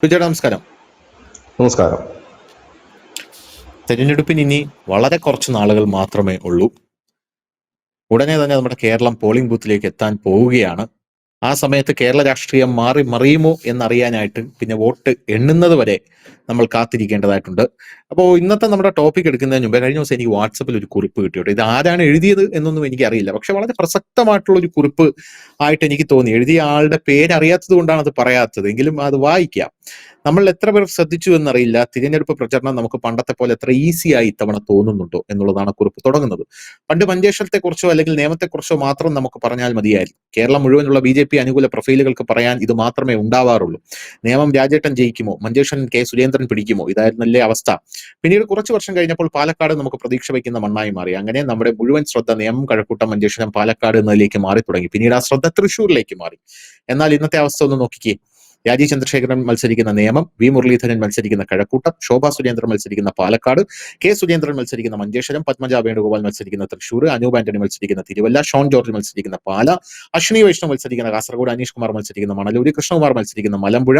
സുജയുടെ നമസ്കാരം. നമസ്കാരം. തെരഞ്ഞെടുപ്പിന് ഇനി വളരെ കുറച്ച് നാളുകൾ മാത്രമേ ഉള്ളൂ. ഉടനെ തന്നെ നമ്മുടെ കേരളം പോളിംഗ് ബൂത്തിലേക്ക് എത്താൻ പോവുകയാണ്. ആ സമയത്ത് കേരള രാഷ്ട്രീയം മാറി മറിയുമോ എന്നറിയാനായിട്ട് പിന്നെ വോട്ട് എണ്ണുന്നത് വരെ നമ്മൾ കാത്തിരിക്കേണ്ടതായിട്ടുണ്ട്. അപ്പോൾ ഇന്നത്തെ നമ്മുടെ ടോപ്പിക് എടുക്കുന്നതിന് മുമ്പേ കഴിഞ്ഞ ദിവസം എനിക്ക് വാട്സപ്പിൽ ഒരു കുറിപ്പ് കിട്ടിയിട്ട് ഇത് ആരാണ് എഴുതിയത് എന്നൊന്നും എനിക്കറിയില്ല. പക്ഷെ വളരെ പ്രസക്തമായിട്ടുള്ള ഒരു കുറിപ്പ് ആയിട്ട് എനിക്ക് തോന്നി. എഴുതിയ ആളുടെ പേരറിയാത്തത് കൊണ്ടാണ് അത് പറയാത്തത്, എങ്കിലും അത് വായിക്കാം. നമ്മൾ എത്ര പേർ ശ്രദ്ധിച്ചു എന്നറിയില്ല, തിരഞ്ഞെടുപ്പ് പ്രചരണം നമുക്ക് പണ്ടത്തെ പോലെ എത്ര ഈസി ആയി ഇത്തവണ തോന്നുന്നുണ്ടോ എന്നുള്ളതാണ് കുറിപ്പ് തുടങ്ങുന്നത്. പണ്ട് മഞ്ചേശ്വരത്തെക്കുറിച്ചോ അല്ലെങ്കിൽ നിയമത്തെക്കുറിച്ചോ മാത്രം നമുക്ക് പറഞ്ഞാൽ മതിയായിരുന്നു. കേരളം മുഴുവനുള്ള BJP അനുകൂല പ്രൊഫൈലുകൾക്ക് പറയാൻ ഇത് മാത്രമേ ഉണ്ടാവാറുള്ളൂ. നിയമം രാജേട്ടൻ ജയിക്കുമോ, മഞ്ചേശ്വരൻ കെ സുരേന്ദ്രൻ പിടിക്കുമോ, ഇതായിരുന്നല്ലേ അവസ്ഥ. പിന്നീട് കുറച്ചു വർഷം കഴിഞ്ഞപ്പോൾ പാലക്കാട് നമുക്ക് പ്രതീക്ഷ വയ്ക്കുന്ന മണ്ണായി മാറി. അങ്ങനെ നമ്മുടെ മുഴുവൻ ശ്രദ്ധ നിയമം, കഴക്കൂട്ടം, മഞ്ചേശ്വരം, പാലക്കാട് എന്നതിലേക്ക് മാറി തുടങ്ങി. പിന്നീട് ആ ശ്രദ്ധ തൃശ്ശൂരിലേക്ക് മാറി. എന്നാൽ ഇന്നത്തെ അവസ്ഥ ഒന്ന് നോക്കിക്കേ. രാജീവ് ചന്ദ്രശേഖരൻ മത്സരിക്കുന്ന നിയമം, വി മുരളീധരൻ മത്സരിക്കുന്ന കഴക്കൂട്ടം, ശോഭാ സുരേന്ദ്രൻ മത്സരിക്കുന്ന പാലക്കാട്, കെ സുരേന്ദ്രൻ മത്സരിക്കുന്ന മഞ്ചേശ്വരം, പത്മജ വേണുഗോപാൽ മത്സരിക്കുന്ന തൃശ്ശൂർ, അനൂപ് ആന്റണി മത്സരിക്കുന്ന തിരുവല്ല, ഷോൺ ജോർജ് മത്സരിക്കുന്ന പാല, അശ്വിനി വൈഷ്ണവ് മത്സരിക്കുന്ന കാസർഗോഡ്, അനീഷ് കുമാർ മത്സരിക്കുന്ന മണലൂര്, കൃഷ്ണകുമാർ മത്സരിക്കുന്ന മലമ്പുഴ,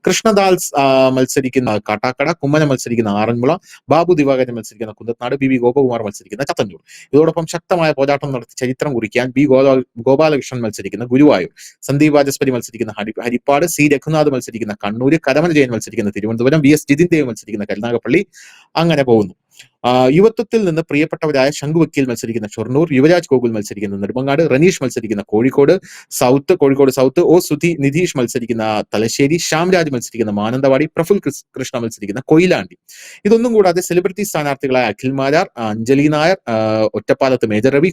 കൃഷ്ണദാസ് മത്സരിക്കുന്ന കാട്ടാക്കട, കുമ്മനം മത്സരിക്കുന്ന ആറന്മുള, ബാബു ദിവാകരൻ മത്സരിക്കുന്ന കുന്നത്നാട്, ബി ഗോപകുമാർ മത്സരിക്കുന്ന ചത്തന്നൂർ. ഇതോടൊപ്പം ശക്തമായ പോരാട്ടം നടത്തി ചരിത്രം കുറിക്കാൻ ഗോപാലകൃഷ്ണൻ മത്സരിക്കുന്ന ഗുരുവായൂർ, സന്ദീപ് വാചസ്പതി മത്സരിക്കുന്ന ഹരിപ്പാട്, സി രഘുനാഥ് മത്സരിക്കുന്ന കണ്ണൂര്, കരമന ജയൻ മത്സരിക്കുന്ന തിരുവനന്തപുരം, വി എസ് ജിതിൻ ദേവ് മത്സരിക്കുന്ന കരുനാഗപ്പള്ളി. അങ്ങനെ പോകുന്നു. യുവത്വത്തിൽ നിന്ന് പ്രിയപ്പെട്ടവരായ ശംഖു വക്കീൽ മത്സരിക്കുന്ന ഷൊർണൂർ, യുവരാജ് ഗോകുൽ മത്സരിക്കുന്ന നെടുമങ്ങാട്, റനീഷ് മത്സരിക്കുന്ന കോഴിക്കോട് സൗത്ത്, ഒ സുധി നിധീഷ് മത്സരിക്കുന്ന തലശ്ശേരി, ശ്യാംരാജ് മത്സരിക്കുന്ന മാനന്തവാടി, പ്രഫുൽ കൃഷ്ണ മത്സരിക്കുന്ന കൊയിലാണ്ടി. ഇതൊന്നും കൂടാതെ സെലിബ്രിറ്റി സ്ഥാനാർത്ഥികളായ അഖിൽ മാരാർ, അഞ്ജലി നായർ, ഒറ്റപ്പാലത്ത് മേജർ രവി,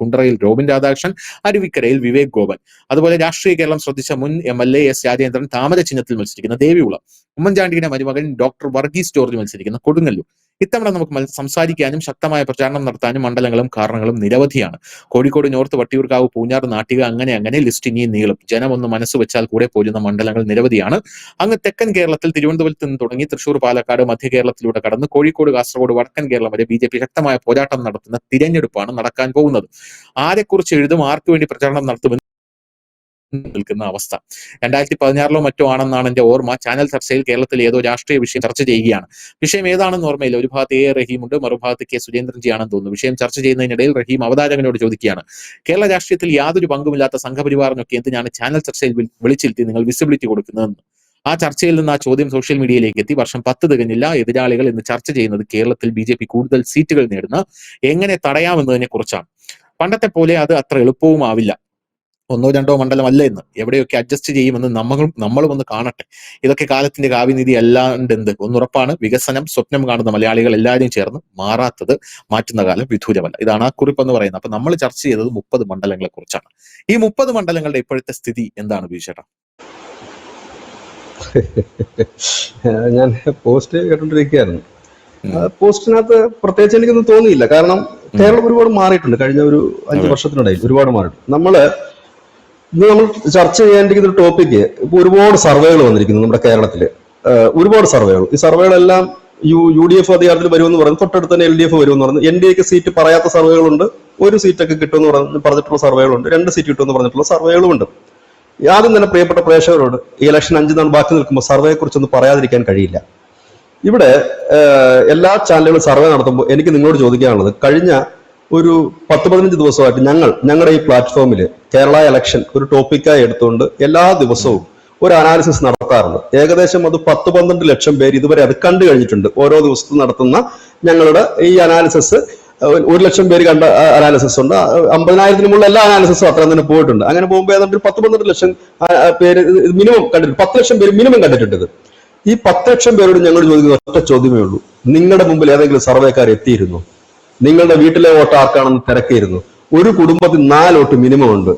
കുണ്ടറയിൽ റോബിൻ രാധാകൃഷ്ണൻ, അരുവിക്കരയിൽ വിവേക് ഗോപൻ. അതുപോലെ രാഷ്ട്രീയ കേരളം ശ്രദ്ധിച്ച മുൻ MLA S രാജേന്ദ്രൻ താമര ചിഹ്നത്തിൽ മത്സരിക്കുന്ന ദേവികുളം, ഉമ്മൻചാണ്ടിയുടെ മരുമകൻ ഡോക്ടർ വർഗീസ് ജോർജ് മത്സരിക്കുന്ന കൊടുങ്ങല്ലൂർ. ഇത്തവണ നമുക്ക് സംസാരിക്കാനും ശക്തമായ പ്രചാരണം നടത്താനും മണ്ഡലങ്ങളും കാരണങ്ങളും നിരവധിയാണ്. കോഴിക്കോട് നോർത്ത്, വട്ടിയൂർക്കാവ്, പൂഞ്ഞാർ, നാട്ടിക, അങ്ങനെ ലിസ്റ്റ് ഇനിയും നീളും. ജനം ഒന്ന് മനസ്സ് വെച്ചാൽ കൂടെ പോരുന്ന മണ്ഡലങ്ങൾ നിരവധിയാണ്. അങ്ങ് തെക്കൻ കേരളത്തിൽ തിരുവനന്തപുരത്ത് നിന്ന് തുടങ്ങി തൃശൂർ, പാലക്കാട്, മധ്യ കേരളത്തിലൂടെ കടന്ന് കോഴിക്കോട്, കാസർഗോഡ്, വടക്കൻ കേരളം വരെ BJP ശക്തമായ പോരാട്ടം നടത്തുന്ന തിരഞ്ഞെടുപ്പാണ് നടക്കാൻ പോകുന്നത്. ആരെക്കുറിച്ച് എഴുതും, ആർക്കു വേണ്ടി പ്രചാരണം നടത്തുമെന്ന് നിൽക്കുന്ന അവസ്ഥ 2016 മറ്റോ ആണെന്നാണ് എന്റെ ഓർമ്മ. ചാനൽ ചർച്ചയിൽ കേരളത്തിൽ ഏതോ രാഷ്ട്രീയ വിഷയം ചർച്ച ചെയ്യുകയാണ്. വിഷയം ഏതാണെന്ന് ഓർമ്മയില്ല. ഒരു ഭാഗത്ത് A റഹീമുണ്ട്, മറുഭാഗത്ത് കെ സുരേന്ദ്രൻജി ആണെന്ന് തോന്നുന്നു. വിഷയം ചർച്ച ചെയ്യുന്നതിനിടയിൽ റഹീം അവതാരകനോട് ചോദിക്കുകയാണ്, കേരള രാഷ്ട്രീയത്തിൽ യാതൊരു പങ്കുമില്ലാത്ത സംഘപരിവാറിനൊക്കെ എന്തിനാണ് ചാനൽ ചർച്ചയിൽ വിളിച്ചിരുത്തി നിങ്ങൾ വിസിബിലിറ്റി കൊടുക്കുന്നതെന്ന്. ആ ചർച്ചയിൽ നിന്ന് ആ ചോദ്യം സോഷ്യൽ മീഡിയയിലേക്ക് എത്തി. വർഷം 10 തികഞ്ഞില്ല, എതിരാളികൾ എന്ന് ചർച്ച ചെയ്യുന്നത് കേരളത്തിൽ BJP കൂടുതൽ സീറ്റുകൾ നേടുന്ന എങ്ങനെ തടയാമെന്നതിനെ കുറിച്ചാണ്. പണ്ടത്തെ പോലെ അത് അത്ര എളുപ്പവുമാവില്ല. 1-2 മണ്ഡലമല്ല എന്ന്, എവിടെയൊക്കെ അഡ്ജസ്റ്റ് ചെയ്യുമെന്ന് നമ്മളും ഒന്ന് കാണട്ടെ. ഇതൊക്കെ കാലത്തിന്റെ കാവ്യനിധി അല്ലാണ്ട് എന്ത്. ഒന്നുറപ്പാണ്, വികസനം സ്വപ്നം കാണുന്ന മലയാളികൾ എല്ലാവരും ചേർന്ന് മാറാത്തത് മാറ്റുന്ന കാലം വിദൂരമല്ല. ഇതാണ് ആ കുറിപ്പ് എന്ന് പറയുന്നത്. അപ്പൊ നമ്മൾ ചർച്ച ചെയ്തത് 30 മണ്ഡലങ്ങളെ കുറിച്ചാണ്. ഈ 30 മണ്ഡലങ്ങളുടെ ഇപ്പോഴത്തെ സ്ഥിതി എന്താണ് ബീച്ചേട്ടാ? ഞാൻ പോസ്റ്റ് കേട്ടോണ്ടിരിക്കുകയായിരുന്നു. പോസ്റ്റിനകത്ത് പ്രത്യേകിച്ച് എനിക്കൊന്നും തോന്നിയില്ല. കാരണം കേരളം ഒരുപാട് മാറിയിട്ടുണ്ട്. കഴിഞ്ഞ ഒരു 5 വർഷത്തിനിടയിൽ ഒരുപാട് മാറിയിട്ടുണ്ട്. ഇന്ന് നമ്മൾ ചർച്ച ചെയ്യേണ്ടിരിക്കുന്ന ഒരു ടോപ്പിക്ക്, ഇപ്പൊ ഒരുപാട് സർവേകൾ വന്നിരിക്കുന്നു നമ്മുടെ കേരളത്തില്. ഒരുപാട് സർവേകൾ. ഈ സർവേകളെല്ലാം UDF അധികാരത്തിൽ വരുമെന്ന് പറഞ്ഞു, തൊട്ടടുത്ത് തന്നെ LDF വരുമെന്ന് പറഞ്ഞു, NDAക്ക് സീറ്റ് പറയാത്ത സർവേകളുണ്ട്, ഒരു സീറ്റൊക്കെ കിട്ടുമെന്ന് പറഞ്ഞിട്ടുള്ള സർവേകളുണ്ട്, 2 സീറ്റ് കിട്ടുമെന്ന് പറഞ്ഞിട്ടുള്ള സർവേകളുമുണ്ട്. ആദ്യം തന്നെ പ്രിയപ്പെട്ട പ്രേക്ഷകരോട്, ഈ ഇലക്ഷൻ 5 നാൾ ബാക്കി നിൽക്കുമ്പോൾ സർവേയെ കുറിച്ചൊന്നും പറയാതിരിക്കാൻ കഴിയില്ല. ഇവിടെ എല്ലാ ചാനലുകളും സർവേ നടത്തുമ്പോൾ എനിക്ക് നിങ്ങളോട് ചോദിക്കാനുള്ളത്, കഴിഞ്ഞ ഒരു 10-15 ദിവസമായിട്ട് ഞങ്ങളുടെ ഈ പ്ലാറ്റ്ഫോമിൽ കേരള ഇലക്ഷൻ ഒരു ടോപ്പിക്കായി എടുത്തുകൊണ്ട് എല്ലാ ദിവസവും ഒരു അനാലിസിസ് നടത്താറുണ്ട്. ഏകദേശം അത് 10-12 ലക്ഷം പേര് ഇതുവരെ അത് കണ്ടു കഴിഞ്ഞിട്ടുണ്ട്. ഓരോ ദിവസവും നടത്തുന്ന ഞങ്ങളുടെ ഈ അനാലിസിസ് 1 ലക്ഷം പേര് കണ്ട അനാലിസിസ് ഉണ്ട്. 50,000-ന് മുകളിൽ എല്ലാ അനാലിസിസും അത്ര തന്നെ പോയിട്ടുണ്ട്. അങ്ങനെ പോകുമ്പോൾ ഏതാണ്ട് 10-12 ലക്ഷം പേര് മിനിമം കണ്ടിട്ടുണ്ട്. 10 ലക്ഷം പേര് മിനിമം കണ്ടിട്ടുണ്ട്. ഈ 10 ലക്ഷം പേരോട് ഞങ്ങൾ ചോദിക്കുന്ന ഒറ്റ ചോദ്യമേ ഉള്ളൂ, നിങ്ങളുടെ മുമ്പിൽ ഏതെങ്കിലും സർവേക്കാർ എത്തിയിരുന്നു? നിങ്ങളുടെ വീട്ടിലെ വോട്ട് ആർക്കാണെന്ന് തിരക്കിയിരുന്നു? ഒരു കുടുംബത്തിൽ 4 വോട്ട് മിനിമം ഉണ്ട്.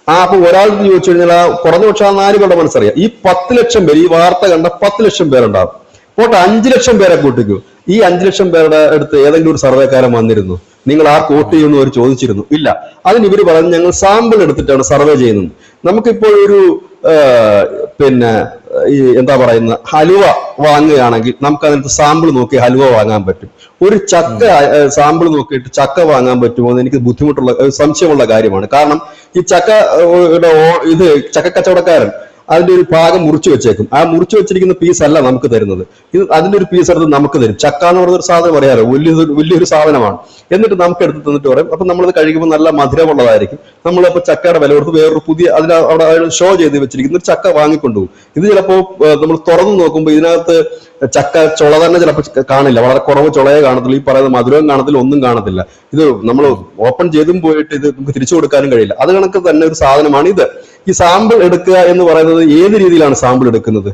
അപ്പൊ ഒരാൾക്ക് ചോദിച്ചു കഴിഞ്ഞാൽ കുറഞ്ഞ പക്ഷെ ആ 4 പേരുടെ മനസ്സറിയാം. ഈ 10 ലക്ഷം പേര്, ഈ വാർത്ത കണ്ട 10 ലക്ഷം പേരുണ്ടാവും. പോട്ടെ 5 ലക്ഷം പേരെ കൂട്ടിക്കൂ. ഈ 5 ലക്ഷം പേരുടെ അടുത്ത് ഏതെങ്കിലും ഒരു സർവേക്കാരൻ വന്നിരുന്നു? നിങ്ങൾ ആർക്ക് വോട്ട് ചെയ്യുമെന്ന് അവർ ചോദിച്ചിരുന്നു? ഇല്ല. അതിന് ഇവര് പറഞ്ഞു, ഞങ്ങൾ സാമ്പിൾ എടുത്തിട്ടാണ് സർവേ ചെയ്യുന്നത്. നമുക്കിപ്പോൾ ഒരു ഈ എന്താ പറയുന്ന ഹലുവ വാങ്ങുകയാണെങ്കിൽ നമുക്ക് അതിനകത്ത് സാമ്പിൾ നോക്കി ഹലുവ വാങ്ങാൻ പറ്റും. ഒരു ചക്ക സാമ്പിൾ നോക്കിയിട്ട് ചക്ക വാങ്ങാൻ പറ്റുമോ എന്ന് എനിക്ക് സംശയമുള്ള കാര്യമാണ്. കാരണം ഈ ചക്ക കച്ചവടക്കാരൻ അതിന്റെ ഒരു ഭാഗം മുറിച്ചു വെച്ചേക്കും. ആ മുറിച്ചു വെച്ചിരിക്കുന്ന പീസ് അല്ല നമുക്ക് തരുന്നത്. ഇത് അതിന്റെ ഒരു പീസ് എടുത്ത് നമുക്ക് തരും. ചക്ക എന്ന് പറയുന്ന ഒരു സാധനം അറിയാലോ, വലിയൊരു സാധനമാണ്. എന്നിട്ട് നമുക്ക് എടുത്ത് തന്നിട്ട് പറയും. അപ്പൊ നമ്മളത് കഴിക്കുമ്പോൾ നല്ല മധുരമുള്ളതായിരിക്കും. നമ്മളിപ്പോ ചക്കയുടെ വില കൊടുത്ത് വേറൊരു പുതിയ അവിടെ ഷോ ചെയ്ത് വെച്ചിരിക്കുന്ന ഒരു ചക്ക വാങ്ങിക്കൊണ്ടുപോകും. ഇത് ചിലപ്പോ നമ്മൾ തുറന്നു നോക്കുമ്പോൾ ഇതിനകത്ത് ചക്ക ചുള തന്നെ ചിലപ്പോൾ കാണില്ല, വളരെ കുറവ് ചുളയെ കാണത്തുള്ളൂ. ഈ പറയുന്ന മധുരവും കാണത്തില്ല, ഒന്നും കാണത്തില്ല. ഇത് നമ്മൾ ഓപ്പൺ ചെയ്തും പോയിട്ട് ഇത് നമുക്ക് തിരിച്ചു കൊടുക്കാനും കഴിയില്ല. അത് കണക്ക് തന്നെ ഒരു സാധനമാണ് ഇത്. ഈ സാമ്പിൾ എടുക്കുക എന്ന് പറയുന്നത് ഏത് രീതിയിലാണ് സാമ്പിൾ എടുക്കുന്നത്?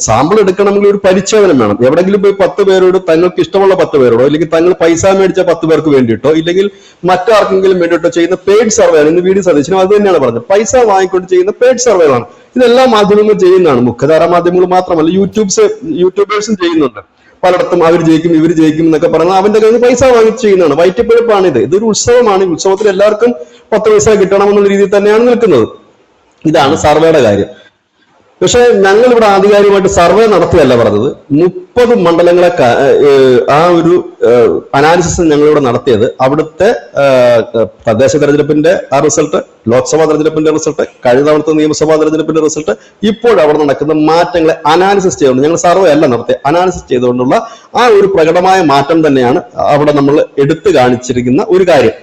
സാമ്പിൾ എടുക്കണമെങ്കിൽ ഒരു പരിശോധന വേണം. എവിടെങ്കിലും പോയി 10 പേരോട് തങ്ങൾക്ക് ഇഷ്ടമുള്ള 10 പേരോടോ, അല്ലെങ്കിൽ തങ്ങൾ പൈസ മേടിച്ച 10 പേർക്ക് വേണ്ടിയിട്ടോ, ഇല്ലെങ്കിൽ മറ്റാർക്കെങ്കിലും വേണ്ടിയിട്ടോ ചെയ്യുന്ന പെയ്ഡ് സർവേ ആണ്. ഇന്ന് വി ഡി സതീശനും അത് തന്നെയാണ് പറഞ്ഞത്. പൈസ വാങ്ങിക്കൊണ്ട് ചെയ്യുന്ന പെയ്ഡ് സർവേകളാണ്. ഇതെല്ലാ മാധ്യമങ്ങളും ചെയ്യുന്നതാണ്. മുഖ്യധാരാ മാധ്യമങ്ങൾ മാത്രമല്ല, യൂട്യൂബേഴ്സും ചെയ്യുന്നുണ്ട്. പലയിടത്തും അവർ ജയിക്കും ഇവർ ജയിക്കും എന്നൊക്കെ പറഞ്ഞാൽ അവന്റെ കയ്യിൽ പൈസ വാങ്ങിച്ച് ചെയ്യുന്നതാണ്. വയറ്റിപ്പഴപ്പാണ് ഇത്. ഇതൊരു ഉത്സവമാണ്. ഈ ഉത്സവത്തിൽ എല്ലാവർക്കും 10 പൈസ കിട്ടണമെന്നുള്ള രീതിയിൽ തന്നെയാണ് നിൽക്കുന്നത്. ഇതാണ് സർവേയുടെ കാര്യം. പക്ഷെ ഞങ്ങൾ ഇവിടെ ആധികാരികമായിട്ട് സർവേ നടത്തിയല്ല പറഞ്ഞത്. 30 മണ്ഡലങ്ങളെ ആ ഒരു അനാലിസിസ് ഞങ്ങളിവിടെ നടത്തിയത് അവിടുത്തെ തദ്ദേശ തെരഞ്ഞെടുപ്പിന്റെ ആ റിസൾട്ട്, ലോക്സഭാ തെരഞ്ഞെടുപ്പിന്റെ റിസൾട്ട്, കഴിഞ്ഞ തവണത്തെ നിയമസഭാ തെരഞ്ഞെടുപ്പിന്റെ റിസൾട്ട്, ഇപ്പോൾ അവിടെ നടക്കുന്ന മാറ്റങ്ങളെ അനാലിസിസ് ചെയ്തുകൊണ്ട്, ഞങ്ങൾ സർവേ അല്ല നടത്തിയ, അനാലിസിസ് ചെയ്തുകൊണ്ടുള്ള ആ ഒരു പ്രകടമായ മാറ്റം തന്നെയാണ് അവിടെ നമ്മൾ എടുത്തു കാണിച്ചിരിക്കുന്ന ഒരു കാര്യം.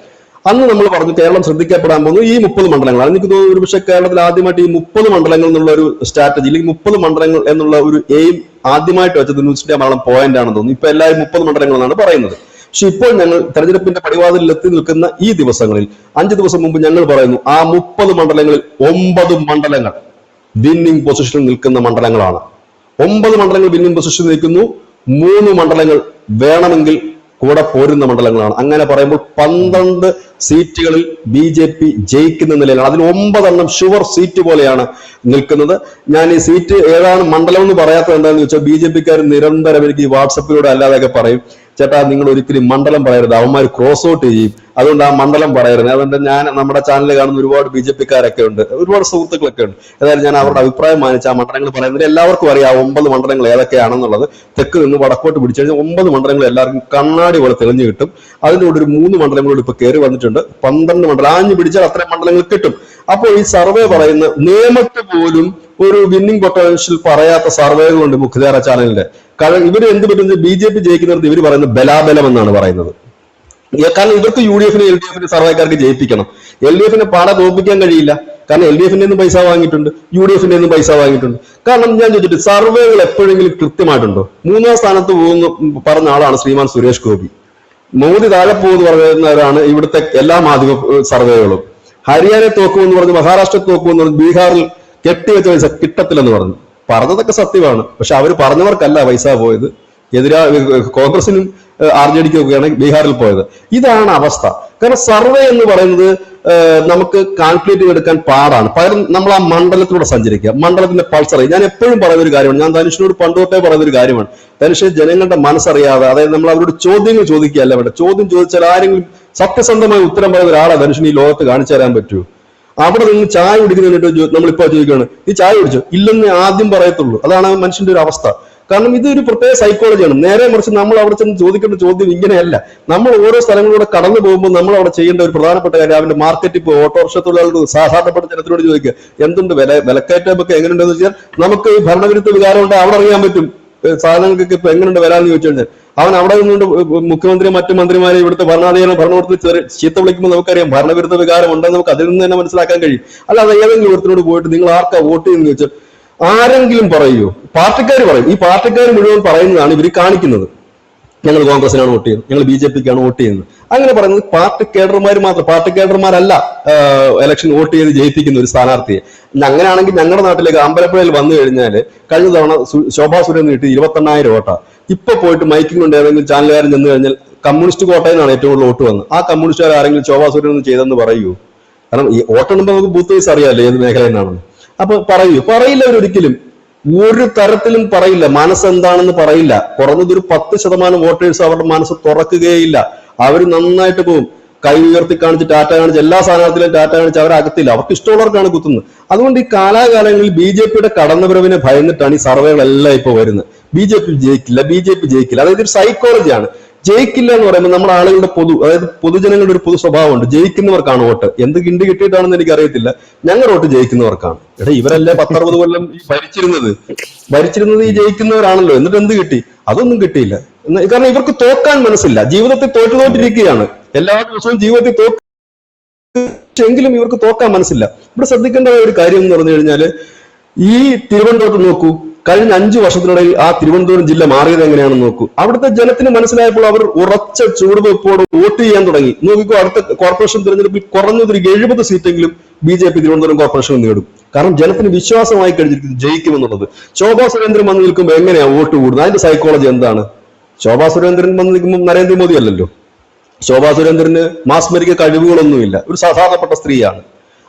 അന്ന് നമ്മൾ പറഞ്ഞു കേരളം ശ്രദ്ധിക്കപ്പെടാൻ പോകുന്നു ഈ 30 മണ്ഡലങ്ങളാണ്. എനിക്ക് തോന്നുന്നു ഒരു പക്ഷേ കേരളത്തിൽ ആദ്യമായിട്ട് ഈ 30 മണ്ഡലങ്ങൾ എന്നുള്ള ഒരു സ്ട്രാറ്റജി, അല്ലെങ്കിൽ 30 മണ്ഡലങ്ങൾ എന്നുള്ള ഒരു എയിം ആദ്യമായിട്ട് വെച്ചത് ന്യൂസ് ഇന്ത്യ മലയാളം പോയിന്റ് ആണെന്ന് തോന്നുന്നു. ഇപ്പൊ എല്ലാവരും 30 മണ്ഡലങ്ങൾ എന്നാണ് പറയുന്നത്. പക്ഷെ ഇപ്പോൾ ഞങ്ങൾ തെരഞ്ഞെടുപ്പിന്റെ പടിവാതിലിൽ എത്തി നിൽക്കുന്ന ഈ ദിവസങ്ങളിൽ 5 ദിവസം മുമ്പ് ഞങ്ങൾ പറയുന്നു ആ 30 മണ്ഡലങ്ങളിൽ 9 മണ്ഡലങ്ങൾ വിന്നിംഗ് പൊസിഷനിൽ നിൽക്കുന്ന മണ്ഡലങ്ങളാണ്. 9 മണ്ഡലങ്ങൾ വിന്നിംഗ് പൊസിഷനിൽ നിൽക്കുന്നു. 3 മണ്ഡലങ്ങൾ വേണമെങ്കിൽ കൂടെ പോരുന്ന മണ്ഡലങ്ങളാണ്. അങ്ങനെ പറയുമ്പോൾ 12 സീറ്റുകളിൽ BJP ജയിക്കുന്ന നിലയിലാണ്. അതിൽ 9 ഷുവർ സീറ്റ് പോലെയാണ് നിൽക്കുന്നത്. ഞാൻ ഈ സീറ്റ് ഏതാണ് മണ്ഡലം എന്ന് പറയാത്തത് എന്താണെന്ന് ചോദിച്ചാൽ, BJPക്കാർ നിരന്തരം എനിക്ക് ഈ വാട്സപ്പിലൂടെ അല്ലാതെയൊക്കെ പറയും, ചേട്ടാ നിങ്ങൾ ഒരിക്കലും മണ്ഡലം പറയരുത്, അവന്മാർ ക്രോസ് ഔട്ട് ചെയ്യും, അതുകൊണ്ട് ആ മണ്ഡലം പറയരുത്. അതുകൊണ്ട് ഞാൻ നമ്മുടെ ചാനലിൽ കാണുന്ന ഒരുപാട് BJPക്കാരൊക്കെ ഉണ്ട്, ഒരുപാട് സുഹൃത്തുക്കളൊക്കെ ഉണ്ട്. ഏതായാലും ഞാൻ അവരുടെ അഭിപ്രായം മാനിച്ച ആ മണ്ഡലങ്ങൾ പറയുന്നത് എല്ലാവർക്കും അറിയാം 9 മണ്ഡലങ്ങൾ ഏതൊക്കെയാണെന്നുള്ളത്. തെക്ക് നിന്ന് വടക്കോട്ട് പിടിച്ചു കഴിഞ്ഞാൽ 9 മണ്ഡലങ്ങൾ എല്ലാവർക്കും കണ്ണാടി പോലെ തെളിഞ്ഞു കിട്ടും. അതിൻ്റെ കൂടെ ഒരു 3 മണ്ഡലങ്ങളോട് ഇപ്പൊ കയറി വന്നിട്ടുണ്ട്. 12 മണ്ഡലം ആഞ്ഞു പിടിച്ചാൽ അത്രയും മണ്ഡലങ്ങൾ കിട്ടും. അപ്പോൾ ഈ സർവേ പറയുന്ന നിയമത്തിൽ പോലും ഒരു വിന്നിംഗ് പൊട്ടൻഷ്യൽ പറയാത്ത സർവേകളുണ്ട് മുഖ്യധാര ചാനലിന്റെ. കാരണം ഇവർ എന്ത് പറ്റുന്നത്, BJP ജയിക്കുന്നത് ഇവർ പറയുന്നത് ബലാബലം എന്നാണ് പറയുന്നത്. കാരണം ഇവർക്ക് UDF-നെ LDF-നെ സർവേക്കാർക്ക് ജയിപ്പിക്കണം. LDF-നെ പാടെ തോൽപ്പിക്കാൻ കഴിയില്ല. കാരണം LDF-ന്റെ ഒന്നും പൈസ വാങ്ങിയിട്ടുണ്ട്, UDF-ന്റെ ഒന്നും പൈസ വാങ്ങിയിട്ടുണ്ട്. കാരണം ഞാൻ ചോദിച്ചിട്ട് സർവേകൾ എപ്പോഴെങ്കിലും കൃത്യമായിട്ടുണ്ടോ? 3ാം സ്ഥാനത്ത് പോകുന്ന പറഞ്ഞ ആളാണ് ശ്രീമാൻ സുരേഷ് ഗോപി. മോദി താഴെ പോകുമെന്ന് പറയുന്നവരാണ് ഇവിടുത്തെ എല്ലാ മാധ്യമ സർവേകളും. ഹരിയാന തോക്കുമെന്ന് പറഞ്ഞു, മഹാരാഷ്ട്ര തോക്കുമെന്ന് പറഞ്ഞു, ബീഹാറിൽ കെട്ടിവെച്ച പൈസ കിട്ടത്തില്ലെന്ന് പറഞ്ഞു. പറഞ്ഞതൊക്കെ സത്യമാണ്. പക്ഷെ അവർ പറഞ്ഞവർക്കല്ല പൈസ പോയത്. കോൺഗ്രസിനും RJDക്കും ഒക്കെയാണ് ബീഹാറിൽ പോയത്. ഇതാണ് അവസ്ഥ. കാരണം സർവേ എന്ന് പറയുന്നത് നമുക്ക് കാൽക്കുലേറ്റ് ചെയ്തെടുക്കാൻ പാടാണ്. പകരം നമ്മൾ ആ മണ്ഡലത്തിലൂടെ സഞ്ചരിക്കുക, മണ്ഡലത്തിന്റെ പൾസ് അറിയുക. ഞാൻ എപ്പോഴും പറയുന്ന ഒരു കാര്യമാണ്, ഞാൻ ധനുഷിനോട് പണ്ടുതൊട്ടേ പറയുന്ന ഒരു കാര്യമാണ്, ധനുഷ് ജനങ്ങളുടെ മനസ്സറിയാതെ, അതായത് നമ്മൾ അവരോട് ചോദ്യങ്ങൾ ചോദിക്കുകയല്ല വേണ്ട. ചോദ്യം ചോദിച്ചാൽ ആരെങ്കിലും സത്യസന്ധമായി ഉത്തരം പറയുന്ന ഒരാളെ ധനുഷിന് ഈ ലോകത്ത് കാണിച്ചു തരാൻ പറ്റൂ. അവിടെ നിന്ന് ചായ കുടിക്കുന്നിട്ട് നമ്മളിപ്പോ ചോദിക്കുകയാണ്, നീ ചായ കുടിച്ചോ? ഇല്ലെന്ന് ആദ്യം പറയത്തുള്ളൂ. അതാണ് മനുഷ്യന്റെ ഒരു അവസ്ഥ. കാരണം ഇതൊരു പ്രത്യേക സൈക്കോളജിയാണ്. നേരെ മറിച്ച് നമ്മൾ അവിടെ ചെന്ന് ചോദിക്കേണ്ട ചോദ്യം ഇങ്ങനെയല്ല. നമ്മൾ ഓരോ സ്ഥലങ്ങളിലൂടെ കടന്നു പോകുമ്പോൾ നമ്മൾ അവിടെ ചെയ്യേണ്ട ഒരു പ്രധാനപ്പെട്ട കാര്യം, അവന്റെ മാർക്കറ്റിൽ പോകും, ഓട്ടോറിക്ഷ തൊഴിലാളികളോട്, സാധാരണപ്പെട്ട ജനത്തിനോട് ചോദിക്കുക എന്തുണ്ട് വിലക്കയറ്റമൊക്കെ എങ്ങനെയുണ്ടെന്ന് വെച്ചാൽ നമുക്ക് ഈ ഭരണവിരുദ്ധ വികാരം ഉണ്ട് അവിടെ അറിയാൻ പറ്റും. സാധനങ്ങൾക്ക് ഇപ്പൊ എങ്ങനെയുണ്ട് വരാന്ന് ചോദിച്ചു കഴിഞ്ഞാൽ അവൻ അവിടെ നിന്നുകൊണ്ട് മുഖ്യമന്ത്രി മറ്റു മന്ത്രിമാരെ ഇവിടുത്തെ ഭരണകൂടത്തിൽ ചീത്ത വിളിക്കുമ്പോൾ നമുക്കറിയാം ഭരണവിരുദ്ധ വികാരം ഉണ്ടെന്ന് നമുക്ക് അതിൽ നിന്ന് തന്നെ മനസ്സിലാക്കാൻ കഴിയും. അല്ലാതെ ഏതെങ്കിലും ഒരുത്തിനോട് പോയിട്ട് നിങ്ങൾ ആർക്കാ വോട്ട് ചെയ്യുന്ന ചോദിച്ചാൽ ആരെങ്കിലും പറയുമോ? പാർട്ടിക്കാർ പറയും. ഈ പാർട്ടിക്കാർ മുഴുവൻ പറയുന്നതാണ് ഇവർ കാണിക്കുന്നത്. ഞങ്ങൾ കോൺഗ്രസിനാണ് വോട്ട് ചെയ്യുന്നത്, ഞങ്ങൾ BJPക്കാണ് വോട്ട് ചെയ്യുന്നത്. അങ്ങനെ പറയുന്നത് പാർട്ടി കേഡർമാർ മാത്രം. പാർട്ടി കേഡർമാരല്ല ഇലക്ഷൻ വോട്ട് ചെയ്ത് ജയിപ്പിക്കുന്ന ഒരു സ്ഥാനാർത്ഥിയെ. അങ്ങനെയാണെങ്കിൽ ഞങ്ങളുടെ നാട്ടിലേക്ക് അമ്പലപ്പുഴയിൽ വന്നു കഴിഞ്ഞാൽ കഴിഞ്ഞ തവണ ശോഭാ സുരേന്ദ്രൻ കിട്ടി 28,000 വോട്ടാ. ഇപ്പൊ പോയിട്ട് മൈക്കിംഗ് കൊണ്ട് ഏതെങ്കിലും ചാനലുകാരൻ ചെന്ന് കഴിഞ്ഞാൽ കമ്മ്യൂണിസ്റ്റ് കോട്ടയിൽ നിന്നാണ് ഏറ്റവും കൂടുതൽ വോട്ട് വന്നത്. ആ കമ്മ്യൂണിസ്റ്റുകാർ ആരെങ്കിലും ശോഭാ സുരേന്ദ്രൻ ചെയ്തെന്ന് പറയൂ? കാരണം ഈ വോട്ടെണ്ണുമ്പോൾ നമുക്ക് ബൂത്ത് വൈസ് അറിയാമല്ലോ ഏത് മേഖലയിൽ നിന്നാണെന്ന്. അപ്പൊ പറയില്ല, അവരൊരിക്കലും ഒരു തരത്തിലും പറയില്ല. മനസ്സെന്താണെന്ന് പറയില്ല. കുറഞ്ഞതൊരു 10% വോട്ടേഴ്സ് അവരുടെ മനസ്സ് തുറക്കുകയില്ല. അവർ നന്നായിട്ട് പോകും. കൈ ഉയർത്തി കാണിച്ച് ടാറ്റ കാണിച്ച് എല്ലാ സ്ഥാനാർത്ഥികളും ടാറ്റ കാണിച്ച് അവരകത്തില്ല. അവർക്ക് ഇഷ്ടമുള്ളവർക്കാണ് കുത്തുന്നത്. അതുകൊണ്ട് ഈ കാലാകാലങ്ങളിൽ BJPയുടെ കടന്നുവരവിനെ ഭയന്നിട്ടാണ് ഈ സർവേകളെല്ലാം ഇപ്പൊ വരുന്നത്. BJP ജയിക്കില്ല. അതായത് ഒരു സൈക്കോളജിയാണ്. ജയിക്കില്ല എന്ന് പറയുമ്പോൾ നമ്മുടെ ആളുകളുടെ അതായത് പൊതുജനങ്ങളുടെ ഒരു പൊതു സ്വഭാവമുണ്ട്, ജയിക്കുന്നവർക്കാണ് വോട്ട്. എന്ത് കിണ്ടി കിട്ടിയിട്ടാണെന്ന് എനിക്ക് അറിയത്തില്ല, ഞങ്ങളുടെ വോട്ട് ജയിക്കുന്നവർക്കാണ്. എടാ ഇവരല്ലേ 10-60 കൊല്ലം ഭരിച്ചിരുന്നത് ഈ ജയിക്കുന്നവരാണല്ലോ, എന്നിട്ട് എന്ത് കിട്ടി? അതൊന്നും കിട്ടിയില്ല. കാരണം ഇവർക്ക് തോക്കാൻ മനസ്സില്ല, ജീവിതത്തിൽ തോറ്റിരിക്കുകയാണ്. എല്ലാ ദിവസവും ജീവിതത്തിൽ എങ്കിലും ഇവർക്ക് തോക്കാൻ മനസ്സില്ല. ഇവിടെ ശ്രദ്ധിക്കേണ്ട ഒരു കാര്യം എന്ന് പറഞ്ഞു കഴിഞ്ഞാല്, ഈ തിരുവനന്തപുരത്ത് നോക്കൂ, കഴിഞ്ഞ 5 വർഷത്തിനിടയിൽ ആ തിരുവനന്തപുരം ജില്ല മാറിയത് എങ്ങനെയാണെന്ന് നോക്കൂ. അവിടുത്തെ ജനത്തിന് മനസ്സിലായപ്പോൾ അവർ ഉറച്ച ചുവടുവെപ്പോട് വോട്ട് ചെയ്യാൻ തുടങ്ങി. നോക്കിക്കോ, അടുത്ത കോർപ്പറേഷൻ തിരഞ്ഞെടുപ്പിൽ കുറഞ്ഞതൊരു 70 സീറ്റെങ്കിലും BJP തിരുവനന്തപുരം കോർപ്പറേഷൻ നേടും. കാരണം ജനത്തിന് വിശ്വാസമായി കഴിഞ്ഞിരിക്കുന്നു ജയിക്കുമെന്നുള്ളത്. ശോഭാ സുരേന്ദ്രൻ വന്ന് നിൽക്കുമ്പോൾ എങ്ങനെയാ വോട്ട് കൂടുന്നത്? അതിന്റെ സൈക്കോളജി എന്താണ്? ശോഭാ സുരേന്ദ്രൻ വന്ന് നിൽക്കുമ്പോൾ നരേന്ദ്രമോദി അല്ലല്ലോ. ശോഭാ സുരേന്ദ്രന് മാസ്മരിക കഴിവുകളൊന്നുമില്ല, ഒരു സാധാരണപ്പെട്ട സ്ത്രീയാണ്.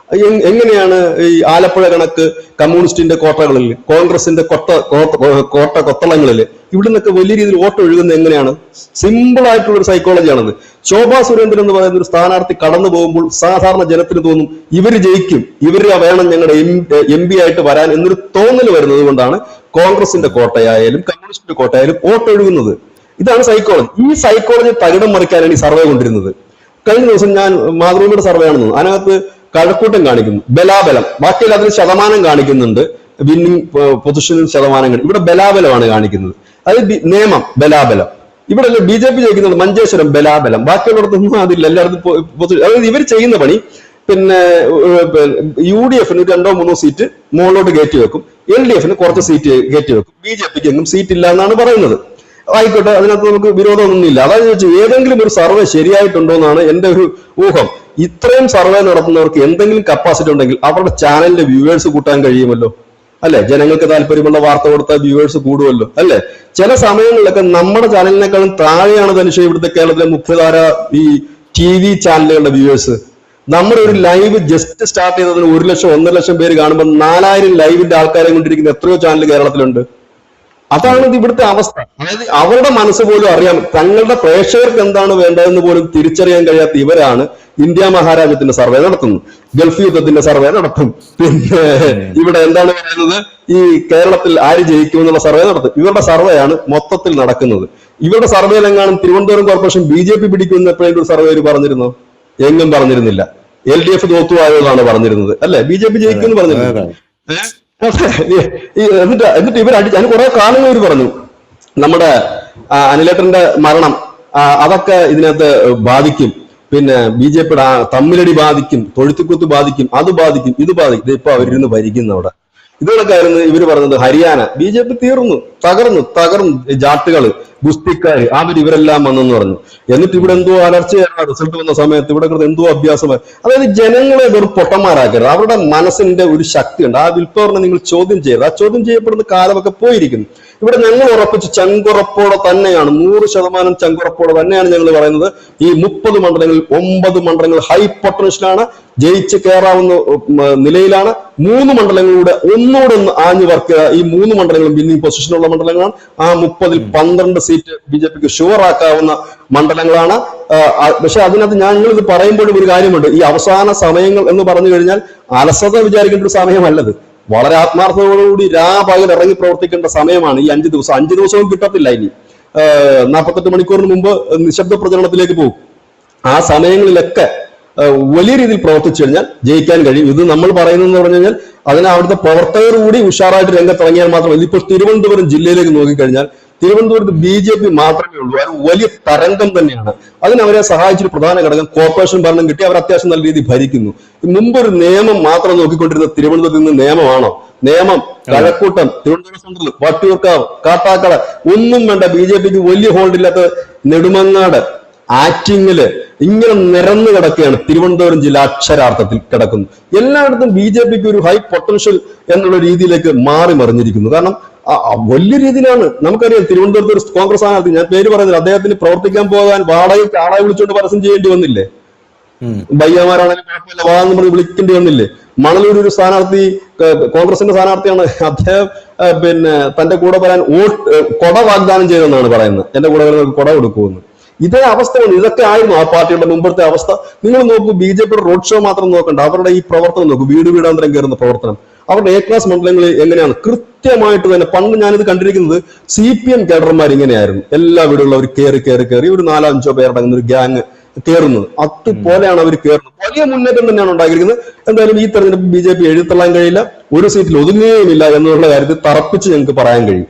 എങ്ങനെയാണ് ഈ ആലപ്പുഴ കണക്ക് കമ്മ്യൂണിസ്റ്റിന്റെ കോട്ടകളിൽ, കോൺഗ്രസിന്റെ കൊത്തളങ്ങളിൽ ഇവിടെ നിന്നൊക്കെ വലിയ രീതിയിൽ വോട്ട് ഒഴുകുന്നത് എങ്ങനെയാണ്? സിമ്പിൾ ആയിട്ടുള്ള ഒരു സൈക്കോളജിയാണത്. ശോഭാ സുരേന്ദ്രൻ എന്ന് പറയുന്ന ഒരു സ്ഥാനാർത്ഥി കടന്നു പോകുമ്പോൾ സാധാരണ ജനത്തിന് തോന്നും ഇവര് ജയിക്കും, ഇവര് വേണം ഞങ്ങളുടെ MP ആയിട്ട് വരാൻ എന്നൊരു തോന്നൽ വരുന്നത് കൊണ്ടാണ് കോൺഗ്രസിന്റെ കോട്ടയായാലും കമ്മ്യൂണിസ്റ്റിന്റെ കോട്ടയായാലും വോട്ട് ഒഴുകുന്നത്. ഇതാണ് സൈക്കോളജി. ഈ സൈക്കോളജി തകിടം മറിക്കാനാണ് ഈ സർവേ കൊണ്ടിരുന്നത്. കഴിഞ്ഞ ദിവസം ഞാൻ മാതൃഭൂമിയുടെ സർവേ ആണെന്ന്, അതിനകത്ത് കഴക്കൂട്ടം കാണിക്കുന്നു, ബലാബലം, ബാക്കിയെല്ലാം അതിന് ശതമാനം കാണിക്കുന്നുണ്ട്, വിന്നിംഗ് പൊസിഷനിൽ ശതമാനങ്ങൾ. ഇവിടെ ബലാബലമാണ് കാണിക്കുന്നത്. അത് നിയമം ബലാബലം. ഇവിടെ BJP ജയിക്കുന്നത് മഞ്ചേശ്വരം ബലാബലം, ബാക്കിയുള്ളിടത്തൊന്നും അതില്ല. എല്ലായിടത്തും അതായത് ഇവർ ചെയ്യുന്ന പണി, പിന്നെ UDF-ന് 2-3 സീറ്റ് മുകളിലോട്ട് കയറ്റി വെക്കും, LDF-ന് കുറച്ച് സീറ്റ് കയറ്റി വെക്കും, BJP-ക്ക് എങ്ങും സീറ്റ് ഇല്ല എന്നാണ് പറയുന്നത്. ആയിക്കോട്ടെ, അതിനകത്ത് നമുക്ക് വിരോധമൊന്നുമില്ല. അതായത് ചോദിച്ചു ഏതെങ്കിലും ഒരു സർവേ ശരിയായിട്ടുണ്ടോ എന്നാണ് എന്റെ ഒരു ഊഹം. ഇത്രയും സർവേ നടത്തുന്നവർക്ക് എന്തെങ്കിലും കപ്പാസിറ്റി ഉണ്ടെങ്കിൽ അവരുടെ ചാനലിന്റെ വ്യൂവേഴ്സ് കൂട്ടാൻ കഴിയുമല്ലോ, അല്ലെ? ജനങ്ങൾക്ക് താല്പര്യമുള്ള വാർത്ത കൊടുത്താൽ വ്യൂവേഴ്സ് കൂടുമല്ലോ, അല്ലെ? ചില സമയങ്ങളിലൊക്കെ നമ്മുടെ ചാനലിനേക്കാളും താഴെയാണ് ധനുഷ ഇവിടുത്തെ കേരളത്തിലെ മുഖ്യധാര ഈ TV ചാനലുകളുടെ വ്യൂവേഴ്സ്. നമ്മുടെ ഒരു ലൈവ് ജസ്റ്റ് സ്റ്റാർട്ട് ചെയ്തതിന് 1 ലക്ഷം 1.5 ലക്ഷം പേര് കാണുമ്പോൾ 4000 ലൈവിന്റെ ആൾക്കാരെ കൊണ്ടിരിക്കുന്ന എത്രയോ ചാനൽ കേരളത്തിലുണ്ട്. അതാണ് ഇവിടുത്തെ അവസ്ഥ. അതായത് അവരുടെ മനസ്സ് പോലും അറിയാം, തങ്ങളുടെ പ്രേക്ഷകർക്ക് എന്താണ് വേണ്ടതെന്ന് പോലും തിരിച്ചറിയാൻ കഴിയാത്ത ഇവരാണ് ഇന്ത്യ മഹാരാജ്യത്തിന്റെ സർവേ നടത്തുന്നത്, ഗൾഫ് യുദ്ധത്തിന്റെ സർവേ നടത്തും, പിന്നെ ഇവിടെ എന്താണ് പറയുന്നത്, ഈ കേരളത്തിൽ ആര് ജയിക്കുമെന്നുള്ള സർവേ നടത്തും. ഇവരുടെ സർവേയാണ് മൊത്തത്തിൽ നടക്കുന്നത്. ഇവരുടെ സർവേയിലെങ്ങാനും തിരുവനന്തപുരം കോർപ്പറേഷൻ BJP പിടിക്കുമെന്ന് എപ്പോഴെങ്കിലും ഒരു സർവേയിൽ പറഞ്ഞിരുന്നോ? എങ്ങും പറഞ്ഞിരുന്നില്ല. LDF തോത്തുവായതാണ് പറഞ്ഞിരുന്നത്, അല്ലെ? BJP ജയിക്കുമെന്ന് പറഞ്ഞിരുന്നു. എന്നിട്ട് ഇവർ അതിന് കുറെ കാലങ്ങൾ ഇവർ പറഞ്ഞു നമ്മുടെ അനിലേട്ടന്റെ മരണം അതൊക്കെ ഇതിനകത്ത് ബാധിക്കും, പിന്നെ BJP-യുടെ തമ്മിലടി ബാധിക്കും, തൊഴുത്തുകുത്ത് ബാധിക്കും, അത് ബാധിക്കും, ഇത് ബാധിക്കും. ഇപ്പൊ അവരിരുന്ന് ഭരിക്കുന്ന അവിടെ. ഇതുകൊണ്ടൊക്കെയായിരുന്നു ഇവര് പറഞ്ഞത് ഹരിയാന BJP തീർന്നു, തകർന്നു, ജാട്ടുകള്, ഗുസ്തിക്കാര്, ഇവരെല്ലാം വന്നെന്ന് പറഞ്ഞു. എന്നിട്ട് ഇവിടെ എന്തോ അലർച്ചയാണ് റിസൾട്ട് വന്ന സമയത്ത്, ഇവിടെ എന്തോ അഭ്യാസമായി. അതായത് ജനങ്ങളെ വെറും പൊട്ടന്മാരാക്കരുത്. അവരുടെ മനസ്സിന്റെ ഒരു ശക്തിയുണ്ട്, ആ വിൽ പവറിനെ നിങ്ങൾ ചോദ്യം ചെയ്യരുത്. ആ ചോദ്യം ചെയ്യപ്പെടുന്ന കാലമൊക്കെ പോയിരിക്കുന്നു. ഇവിടെ ഞങ്ങൾ ഉറപ്പിച്ച് ചങ്കുറപ്പോടെ തന്നെയാണ്, 100% ചങ്കുറപ്പോടെ തന്നെയാണ് ഞങ്ങൾ പറയുന്നത്. ഈ 30 മണ്ഡലങ്ങളിൽ 9 മണ്ഡലങ്ങൾ ഹൈ പൊട്ടൻഷ്യലാണ്, ജയിച്ച് കയറാവുന്ന നിലയിലാണ്. 3 മണ്ഡലങ്ങളിലൂടെ ഒന്നുകൂടെ ആഞ്ഞു വർക്ക്. ഈ 3 മണ്ഡലങ്ങളും വിന്നിംഗ് പൊസിഷനുള്ള മണ്ഡലങ്ങളാണ്. ആ 30-ൽ 12 സീറ്റ് BJP-ക്ക് ഷുവർ ആക്കാവുന്ന മണ്ഡലങ്ങളാണ്. പക്ഷെ അതിനകത്ത് ഞങ്ങളിത് പറയുമ്പോഴും ഒരു കാര്യമുണ്ട്, ഈ അവസാന സമയങ്ങൾ എന്ന് പറഞ്ഞു കഴിഞ്ഞാൽ അലസത വിചാരിക്കേണ്ട ഒരു സമയമല്ലത്. വളരെ ആത്മാർത്ഥതയോടുകൂടി രാപകൽ ഇറങ്ങി പ്രവർത്തിക്കേണ്ട സമയമാണ് ഈ 5 ദിവസം. 5 ദിവസവും കിട്ടത്തില്ല. ഇനി 48 മണിക്കൂറിന് മുമ്പ് നിശബ്ദ പ്രചരണത്തിലേക്ക് പോകും. ആ സമയങ്ങളിലൊക്കെ വലിയ രീതിയിൽ പ്രവർത്തിച്ചു കഴിഞ്ഞാൽ ജയിക്കാൻ കഴിയും. ഇത് നമ്മൾ പറയുന്നതെന്ന് പറഞ്ഞു കഴിഞ്ഞാൽ അതിന് അവിടുത്തെ പ്രവർത്തകർ കൂടി ഉഷാറായിട്ട് രംഗത്തിറങ്ങിയാൽ മാത്രമല്ല. ഇതിപ്പോൾ തിരുവനന്തപുരം ജില്ലയിലേക്ക് നോക്കിക്കഴിഞ്ഞാൽ തിരുവനന്തപുരത്ത് BJP മാത്രമേ ഉള്ളൂ. അത് വലിയ തരംഗം തന്നെയാണ്. അതിനവരെ സഹായിച്ചൊരു പ്രധാന ഘടകം കോർപ്പറേഷൻ ഭരണം കിട്ടി, അവർ അത്യാവശ്യം നല്ല രീതിയിൽ ഭരിക്കുന്നു. മുമ്പൊരു നിയമം മാത്രം നോക്കിക്കൊണ്ടിരുന്ന തിരുവനന്തപുരത്ത് നിന്ന് നിയമമാണോ? നിയമം, കഴക്കൂട്ടം, തിരുവനന്തപുരം സെൻട്രൽ, വട്ടിയൂർക്കാവ്, കാട്ടാക്കട ഒന്നും വേണ്ട. BJP-ക്ക് വലിയ ഹോൾഡില്ലാത്ത നെടുമങ്ങാട്, ആറ്റിങ്ങല് ഇങ്ങനെ നിരന്നു കിടക്കുകയാണ് തിരുവനന്തപുരം ജില്ല. അക്ഷരാർത്ഥത്തിൽ കിടക്കുന്നു. എല്ലായിടത്തും BJP-ക്ക് ഒരു ഹൈ പൊട്ടൻഷ്യൽ എന്നുള്ള രീതിയിലേക്ക് മാറി മറിഞ്ഞിരിക്കുന്നു. കാരണം വലിയ രീതിയിലാണ്. നമുക്കറിയാം തിരുവനന്തപുരത്ത് ഒരു കോൺഗ്രസ് സ്ഥാനാർത്ഥി, ഞാൻ പേര് പറയുന്നില്ല, അദ്ദേഹത്തിന് പ്രവർത്തിക്കാൻ പോകാൻ വാടകയ്ക്ക് ആളെ വിളിച്ചുകൊണ്ട് പരസ്യം ചെയ്യേണ്ടി വന്നില്ലേ? ബയ്യമാരാണെങ്കിലും കുഴപ്പമില്ല, വാന്ന് പറഞ്ഞ് വിളിക്കേണ്ടി വന്നില്ലേ? മണലൂർ ഒരു സ്ഥാനാർത്ഥി, കോൺഗ്രസിന്റെ സ്ഥാനാർത്ഥിയാണ്, അദ്ദേഹം പിന്നെ തന്റെ കൂടെ വരാൻ കൊട വാഗ്ദാനം ചെയ്തെന്നാണ് പറയുന്നത്. എന്റെ കൂടെ വരുന്നവർക്ക് കൊട കൊടുക്കുമെന്ന്. ഇതേ അവസ്ഥയാണ്. ഇതൊക്കെ ആയിരുന്നു ആ പാർട്ടിയുടെ മുമ്പത്തെ അവസ്ഥ. നിങ്ങൾ നോക്കൂ, BJP-യുടെ റോഡ് ഷോ മാത്രം നോക്കണ്ട, അവരുടെ ഈ പ്രവർത്തനം നോക്കൂ, വീട് വീടാന്തരം കയറുന്ന പ്രവർത്തനം. അവരുടെ എ ക്ലാസ് മണ്ഡലങ്ങളിൽ എങ്ങനെയാണ് കൃത്യമായിട്ട് തന്നെ. പണ്ട് ഞാനിത് കണ്ടിരിക്കുന്നത് CPM കേഡർമാർ ഇങ്ങനെയായിരുന്നു. എല്ലാ വീടുകളിലും കയറി ഒരു 4-5 പേരടങ്ങുന്ന ഒരു ഗ്യാങ് കയറുന്നത്. അതുപോലെയാണ് അവർ കയറുന്നത്. വലിയ മുന്നേറ്റം തന്നെയാണ് ഉണ്ടാക്കിയിരിക്കുന്നത്. എന്തായാലും ഈ തെരഞ്ഞെടുപ്പ് BJP എഴുത്തള്ളാൻ കഴിയില്ല, ഒരു സീറ്റിൽ ഒതുങ്ങുകയുമില്ല എന്നുള്ള കാര്യത്തിൽ തറപ്പിച്ച് ഞങ്ങൾക്ക് പറയാൻ കഴിയും.